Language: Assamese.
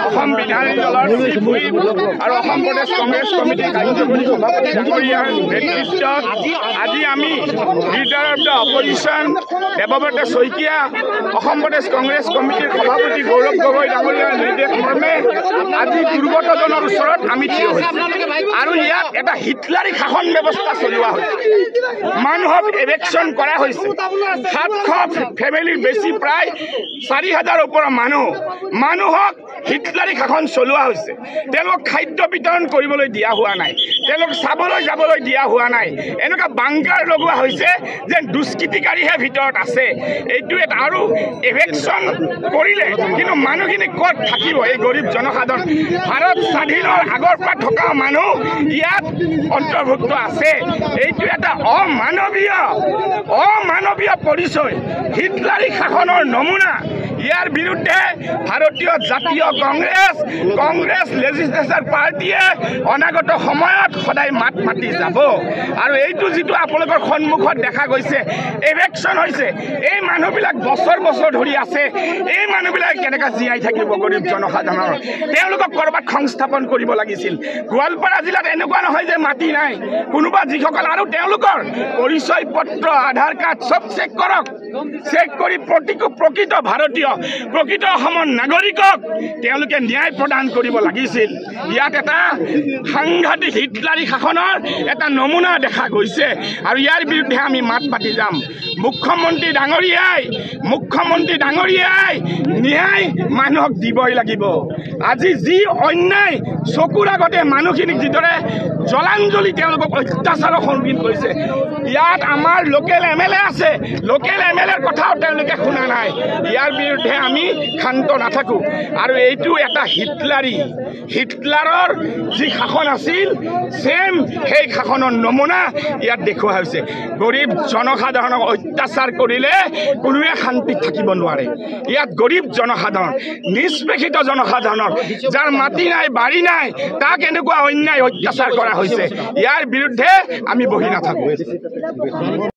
অসম বিধায়ী দলৰ চিফ হুইপ আৰু অসম প্ৰদেশ কংগ্ৰেছ কমিটিৰ কাৰ্যকৰী সভাপতি ডাঙৰীয়াৰ নেতৃত্বত আজি আমি leader of the opposition Debabrata Saikia, Assam প্ৰদেশ কংগ্ৰেছ কমিটিৰ সভাপতি গৌৰৱ গগৈ ডাঙৰীয়াৰ নিৰ্দেশ মৰ্মে আজি দুৰ্গতজনৰ ওচৰত আমি থিয় হৈছোঁ আৰু ইয়াত এটা হিটলাৰী শাসন ব্যৱস্থা চলোৱা হৈছে। মানুহক ইলেকশ্যন কৰা হৈছে। 700 ফেমিলিৰ বেছি প্ৰায় 4,000 ওপৰৰ মানুহক হিটলাৰী শাসন চলোৱা হৈছে। তেওঁলোকক খাদ্য বিতৰণ কৰিবলৈ দিয়া হোৱা নাই, তেওঁলোক চাবলৈ যাবলৈ দিয়া হোৱা নাই। এনেকুৱা বাংকাৰ লগোৱা হৈছে যে দুষ্কৃতিকাৰীহে ভিতৰত আছে। এইটো এটা আৰু ইলেকশ্যন কৰিলে কিন্তু মানুহখিনি ক'ত থাকিব? এই গৰীব জনসাধাৰণ ভাৰত স্বাধীনৰ আগৰ পৰা থকা মানুহ ইয়াত অন্তৰ্ভুক্ত আছে। এইটো এটা অমানৱীয় পৰিচয়, হিটলাৰী শাসনৰ নমুনা। ইয়াৰ বিৰুদ্ধে ভাৰতীয় জাতীয় কংগ্ৰেছ লেজিসলেচাৰ পাৰ্টিয়ে অনাগত সময়ত সদায় মাত মাতি যাব। আৰু এইটো যিটো আপোনালোকৰ সন্মুখত দেখা গৈছে ইলেকশ্যন হৈছে, এই মানুহবিলাক বছৰ ধৰি আছে। এই মানুহবিলাক কেনেকৈ জীয়াই থাকিব? গৰীব জনসাধাৰণৰ তেওঁলোকক ক'ৰবাত সংস্থাপন কৰিব লাগিছিল। গোৱালপাৰা জিলাত এনেকুৱা নহয় যে মাটি নাই, কোনোবা যিসকল আৰু তেওঁলোকৰ পৰিচয় পত্ৰ, আধাৰ কাৰ্ড চব চেক কৰক। চেক কৰি প্ৰকৃত ভাৰতীয়, প্ৰকৃত অসমৰ নাগৰিকক তেওঁলোকে ন্যায় প্ৰদান কৰিব লাগিছিল। ইয়াত এটা সাংঘাতিক হিটলাৰী শাসনৰ এটা নমুনা দেখা গৈছে আৰু ইয়াৰ বিৰুদ্ধে আমি মাত মাতি যাম। মুখ্যমন্ত্ৰী ডাঙৰীয়াই ন্যায় মানুহক দিবই লাগিব। আজি যি অন্যায় চকুৰ আগতে মানুহখিনিক যিদৰে জলাঞ্জলি তেওঁলোকক অত্যাচাৰৰ সন্মুখীন কৰিছে, ইয়াত আমাৰ লোকেল MLA আছে, লোকেল MLAৰ কথাও তেওঁলোকে শুনা নাই। ইয়াৰ বিৰুদ্ধে আমি ক্ষান্ত নাথাকোঁ। আৰু এইটো এটা হিটলাৰৰ যি শাসন আছিল ছেম সেই শাসনৰ নমুনা ইয়াত দেখুওৱা হৈছে। গৰীব জনসাধাৰণক অত্যাচাৰ কৰিলে কোনোৱে শান্তিত থাকিব নোৱাৰে। ইয়াত গৰীব জনসাধাৰণ, নিষ্পেষিত জনসাধাৰণৰ যাৰ মাটি নাই, বাৰী নাই, তাক এনেকুৱা অন্যায় অত্যাচাৰ কৰা হৈছে। ইয়াৰ বিৰুদ্ধে আমি বহি নাথাকোঁ।